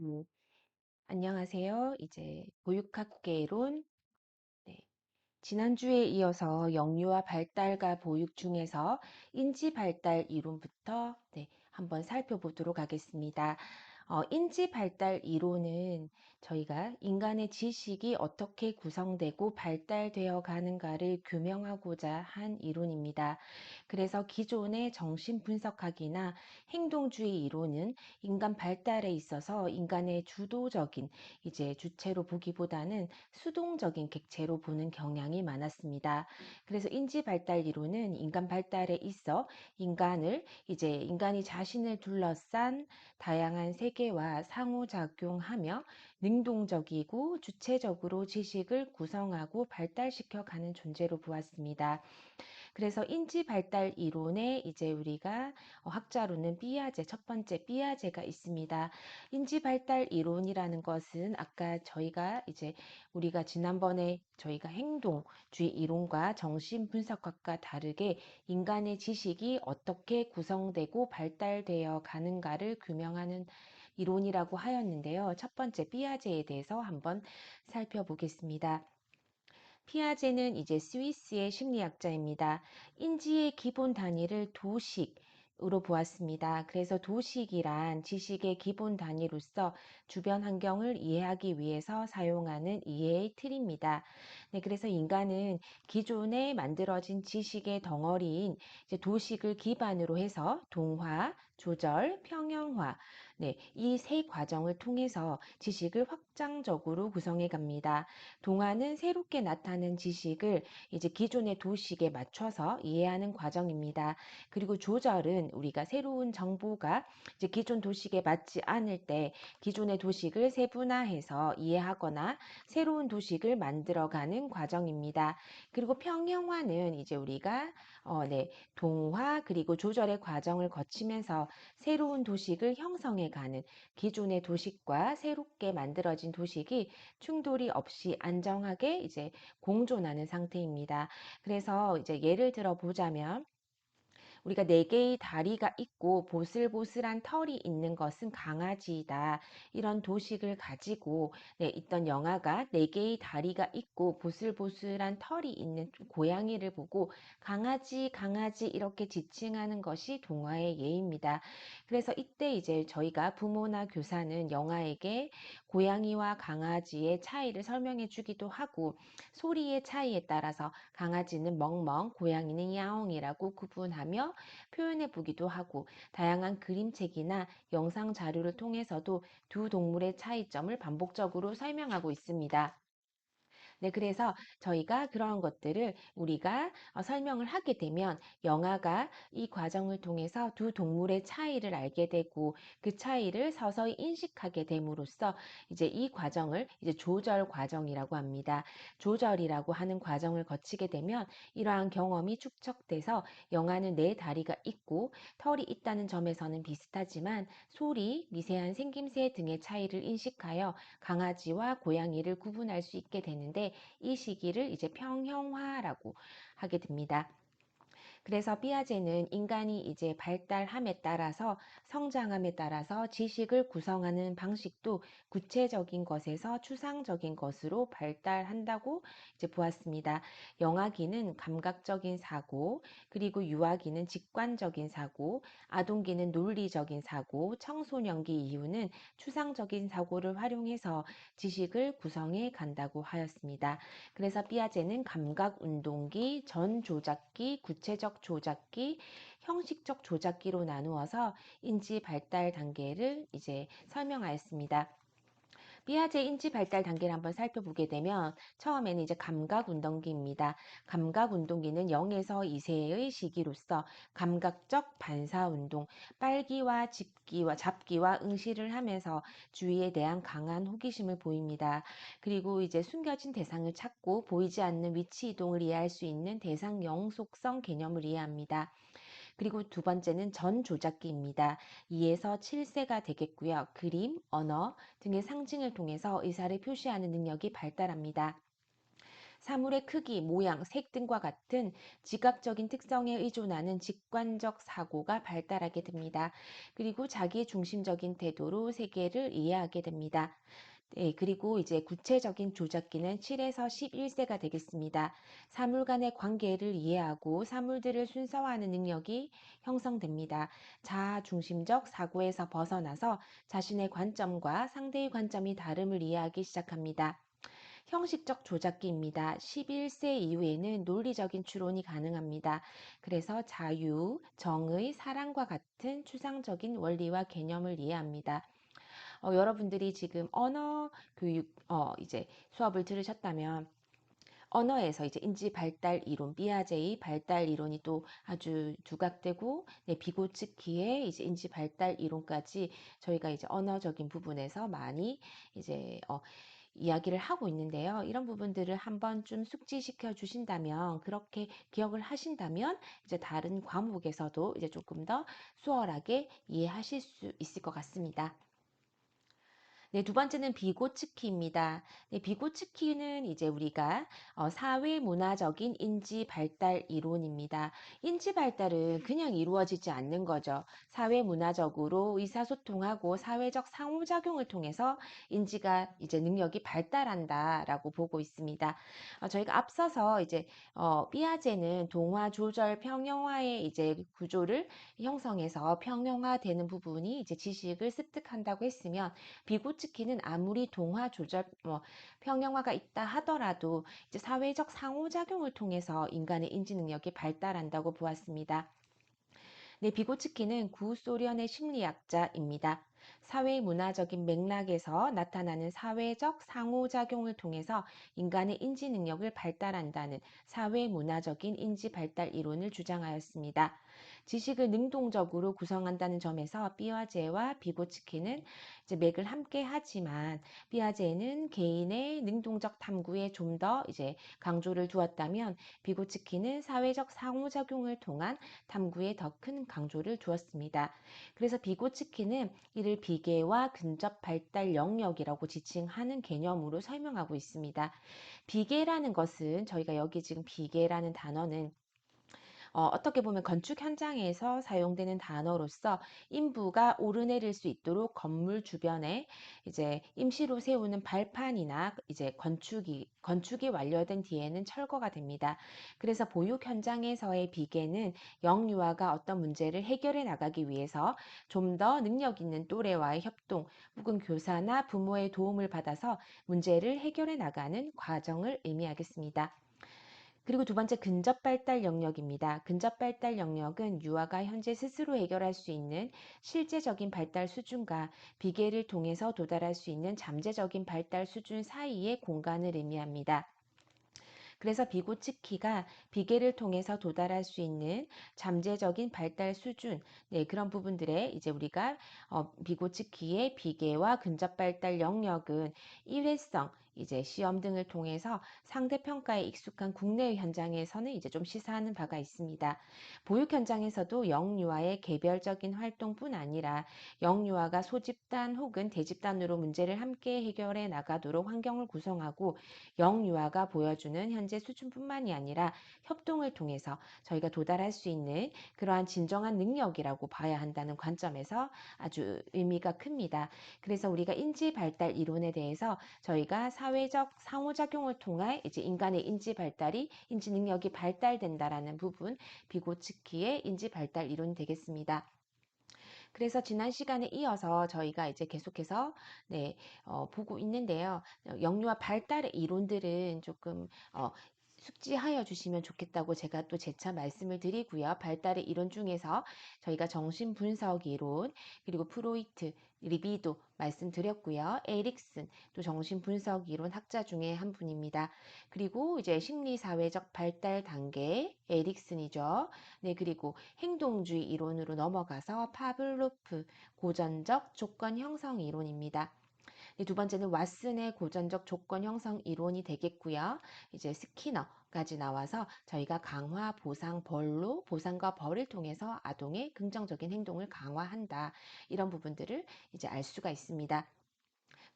음, 안녕하세요. 이제 보육학계 이론, 네. 지난주에 이어서 영유아 발달과 보육 중에서 인지 발달 이론부터 한번 살펴보도록 하겠습니다. 인지 발달 이론은 저희가 인간의 지식이 어떻게 구성되고 발달되어 가는가를 규명하고자 한 이론입니다. 그래서 기존의 정신 분석학이나 행동주의 이론은 인간 발달에 있어서 인간의 주도적인 이제 주체로 보기보다는 수동적인 객체로 보는 경향이 많았습니다. 그래서 인지 발달 이론은 인간 발달에 있어 인간이 자신을 둘러싼 다양한 세계와 상호작용하며 능동적이고 주체적으로 지식을 구성하고 발달시켜 가는 존재로 보았습니다. 그래서 인지 발달 이론에 이제 우리가 학자로는 삐아제, 첫 번째 삐아제가 있습니다. 인지 발달 이론이라는 것은 아까 우리가 지난번에 저희가 행동주의 이론과 정신 분석학과 다르게 인간의 지식이 어떻게 구성되고 발달되어 가는가를 규명하는 이론이라고 하였는데요. 첫 번째 삐아제에 대해서 한번 살펴보겠습니다. 피아제는 이제 스위스의 심리학자입니다. 인지의 기본 단위를 도식으로 보았습니다. 그래서 도식이란 지식의 기본 단위로서 주변 환경을 이해하기 위해서 사용하는 이해의 틀입니다. 네, 그래서 인간은 기존에 만들어진 지식의 덩어리인 이제 도식을 기반으로 해서 동화, 조절, 평형화, 이 세 과정을 통해서 지식을 확장적으로 구성해 갑니다. 동화는 새롭게 나타난 지식을 이제 기존의 도식에 맞춰서 이해하는 과정입니다. 그리고 조절은 우리가 새로운 정보가 이제 기존 도식에 맞지 않을 때 기존의 도식을 세분화해서 이해하거나 새로운 도식을 만들어가는 과정입니다. 그리고 평형화는 이제 우리가 동화 그리고 조절의 과정을 거치면서 새로운 도식을 형성해가는 기존의 도식과 새롭게 만들어진 도식이 충돌이 없이 안정하게 이제 공존하는 상태입니다. 그래서 이제 예를 들어 보자면 우리가 네 개의 다리가 있고 보슬보슬한 털이 있는 것은 강아지이다. 이런 도식을 가지고 있던 영아가 네 개의 다리가 있고 보슬보슬한 털이 있는 고양이를 보고 강아지, 강아지 이렇게 지칭하는 것이 동화의 예입니다. 그래서 이때 이제 저희가 부모나 교사는 영아에게 고양이와 강아지의 차이를 설명해 주기도 하고 소리의 차이에 따라서 강아지는 멍멍, 고양이는 야옹이라고 구분하며 표현해 보기도 하고 다양한 그림책이나 영상 자료를 통해서도 두 동물의 차이점을 반복적으로 설명하고 있습니다. 네, 그래서 저희가 그러한 것들을 우리가 설명을 하게 되면 영아가 이 과정을 통해서 두 동물의 차이를 알게 되고 그 차이를 서서히 인식하게 됨으로써 이제 이 과정을 이제 조절 과정이라고 합니다. 조절이라고 하는 과정을 거치게 되면 이러한 경험이 축적돼서 영아는 네 다리가 있고 털이 있다는 점에서는 비슷하지만 소리, 미세한 생김새 등의 차이를 인식하여 강아지와 고양이를 구분할 수 있게 되는데 이 시기를 이제 평형화라고 하게 됩니다. 그래서 삐아제는 인간이 이제 발달함에 따라서 성장함에 따라서 지식을 구성하는 방식도 구체적인 것에서 추상적인 것으로 발달한다고 이제 보았습니다. 영아기는 감각적인 사고, 그리고 유아기는 직관적인 사고, 아동기는 논리적인 사고, 청소년기 이후는 추상적인 사고를 활용해서 지식을 구성해 간다고 하였습니다. 그래서 삐아제는 감각 운동기, 전 조작기, 구체적 조작기, 형식적 조작기로 나누어서 인지 발달 단계를 이제 설명하였습니다. 피아제 인지 발달 단계를 한번 살펴보게 되면 처음에는 이제 감각 운동기입니다. 감각 운동기는 0에서 2세의 시기로서 감각적 반사 운동, 빨기와 잡기와 응시를 하면서 주위에 대한 강한 호기심을 보입니다. 그리고 이제 숨겨진 대상을 찾고 보이지 않는 위치 이동을 이해할 수 있는 대상 영속성 개념을 이해합니다. 그리고 두 번째는 전 조작기입니다. 2에서 7세가 되겠고요. 그림, 언어 등의 상징을 통해서 의사를 표시하는 능력이 발달합니다. 사물의 크기, 모양, 색 등과 같은 지각적인 특성에 의존하는 직관적 사고가 발달하게 됩니다. 그리고 자기 중심적인 태도로 세계를 이해하게 됩니다. 네, 그리고 이제 구체적인 조작기는 7에서 11세가 되겠습니다. 사물 간의 관계를 이해하고 사물들을 순서화하는 능력이 형성됩니다. 자아 중심적 사고에서 벗어나서 자신의 관점과 상대의 관점이 다름을 이해하기 시작합니다. 형식적 조작기입니다. 11세 이후에는 논리적인 추론이 가능합니다. 그래서 자유, 정의, 사랑과 같은 추상적인 원리와 개념을 이해합니다. 여러분들이 지금 언어 교육 이제 수업을 들으셨다면 언어에서 이제 인지 발달 이론, 피아제의 발달 이론이 또 아주 두각되고, 네, 비고츠키의 이제 인지 발달 이론까지 저희가 이제 언어적인 부분에서 많이 이제 이야기를 하고 있는데요. 이런 부분들을 한번 좀 숙지시켜 주신다면, 그렇게 기억을 하신다면, 이제 다른 과목에서도 이제 조금 더 수월하게 이해하실 수 있을 것 같습니다. 네, 두 번째는 비고츠키입니다. 네, 비고츠키는 이제 우리가 사회 문화적인 인지 발달 이론입니다. 인지 발달은 그냥 이루어지지 않는 거죠. 사회 문화적으로 의사소통하고 사회적 상호작용을 통해서 인지가 이제 능력이 발달한다라고 보고 있습니다. 저희가 앞서서 이제 피아제는 동화, 조절, 평형화의 이제 구조를 형성해서 평형화되는 부분이 이제 지식을 습득한다고 했으면, 비고츠키는 아무리 동화 조절 평형화가 있다 하더라도 이제 사회적 상호작용을 통해서 인간의 인지 능력이 발달한다고 보았습니다. 네, 비고츠키는 구소련의 심리학자입니다. 사회 문화적인 맥락에서 나타나는 사회적 상호작용을 통해서 인간의 인지 능력을 발달한다는 사회 문화적인 인지 발달 이론을 주장하였습니다. 지식을 능동적으로 구성한다는 점에서 삐아제와 비고츠키는 이제 맥을 함께 하지만, 삐아제는 개인의 능동적 탐구에 좀 더 이제 강조를 두었다면, 비고츠키는 사회적 상호작용을 통한 탐구에 더 큰 강조를 두었습니다. 그래서 비고츠키는 이를 비계와 근접 발달 영역이라고 지칭하는 개념으로 설명하고 있습니다. 비계라는 것은, 저희가 여기 지금 비계라는 단어는 어떻게 보면 건축 현장에서 사용되는 단어로서 인부가 오르내릴 수 있도록 건물 주변에 이제 임시로 세우는 발판이나 이제 건축이 완료된 뒤에는 철거가 됩니다. 그래서 보육 현장에서의 비계는 영유아가 어떤 문제를 해결해 나가기 위해서 좀 더 능력 있는 또래와의 협동 혹은 교사나 부모의 도움을 받아서 문제를 해결해 나가는 과정을 의미하겠습니다. 그리고 두 번째, 근접 발달 영역입니다. 근접 발달 영역은 유아가 현재 스스로 해결할 수 있는 실제적인 발달 수준과 비계를 통해서 도달할 수 있는 잠재적인 발달 수준 사이의 공간을 의미합니다. 그래서 비고치키가 비계를 통해서 도달할 수 있는 잠재적인 발달 수준, 네, 그런 부분들에 이제 우리가 비고치키의 비계와 근접 발달 영역은 일회성, 이제 시험 등을 통해서 상대평가에 익숙한 국내의 현장에서는 이제 좀 시사하는 바가 있습니다. 보육 현장에서도 영유아의 개별적인 활동뿐 아니라 영유아가 소집단 혹은 대집단으로 문제를 함께 해결해 나가도록 환경을 구성하고, 영유아가 보여주는 현재 수준뿐만이 아니라 협동을 통해서 저희가 도달할 수 있는 그러한 진정한 능력이라고 봐야 한다는 관점에서 아주 의미가 큽니다. 그래서 우리가 인지 발달 이론에 대해서 저희가 사회적 상호작용을 통해 이제 인간의 인지 발달이 인지 능력이 발달된다라는 부분, 비고츠키의 인지 발달 이론이 되겠습니다. 그래서 지난 시간에 이어서 저희가 이제 계속해서 네, 보고 있는데요. 영유아 발달의 이론들은 조금 숙지하여 주시면 좋겠다고 제가 또 재차 말씀을 드리고요. 발달의 이론 중에서 저희가 정신분석 이론, 그리고 프로이트, 리비도 말씀드렸고요. 에릭슨, 또 정신분석 이론 학자 중에 한 분입니다. 그리고 이제 심리사회적 발달 단계, 에릭슨이죠. 네, 그리고 행동주의 이론으로 넘어가서 파블로프, 고전적 조건 형성 이론입니다. 네, 두 번째는 왓슨의 고전적 조건 형성 이론이 되겠고요. 이제 스키너까지 나와서 저희가 강화, 보상, 벌로 보상과 벌을 통해서 아동의 긍정적인 행동을 강화한다. 이런 부분들을 이제 알 수가 있습니다.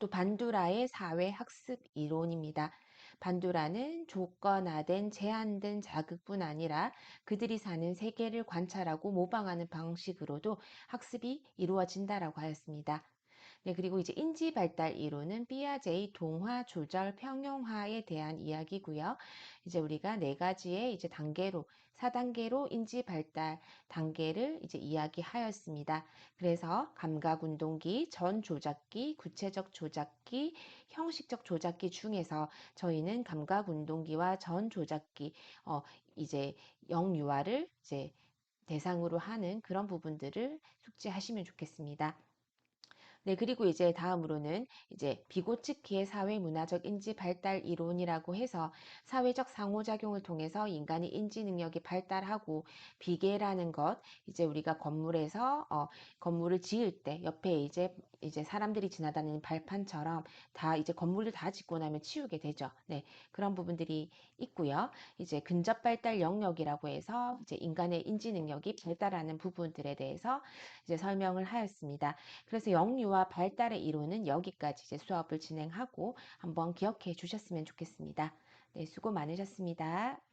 또 반두라의 사회 학습 이론입니다. 반도라는 조건화된 제한된 자극뿐 아니라 그들이 사는 세계를 관찰하고 모방하는 방식으로도 학습이 이루어진다라고 하였습니다. 네, 그리고 이제 인지 발달 이론은 피아제의 동화, 조절, 평형화에 대한 이야기고요. 이제 우리가 네 가지의 이제 단계로 4단계로 인지 발달 단계를 이제 이야기하였습니다. 그래서 감각 운동기, 전 조작기, 구체적 조작기, 형식적 조작기 중에서 저희는 감각 운동기와 전 조작기 이제 영유아를 이제 대상으로 하는 그런 부분들을 숙지하시면 좋겠습니다. 네, 그리고 이제 다음으로는 이제 비고츠키의 사회 문화적 인지 발달 이론이라고 해서 사회적 상호작용을 통해서 인간의 인지 능력이 발달하고 비계라는 것, 이제 우리가 건물에서 건물을 지을 때 옆에 이제 사람들이 지나다니는 발판처럼 다 이제 건물을 다 짓고 나면 치우게 되죠. 네, 그런 부분들이 있고요. 이제 근접 발달 영역이라고 해서 이제 인간의 인지 능력이 발달하는 부분들에 대해서 이제 설명을 하였습니다. 그래서 영유아 발달의 이론은 여기까지 이제 수업을 진행하고 한번 기억해 주셨으면 좋겠습니다. 네, 수고 많으셨습니다.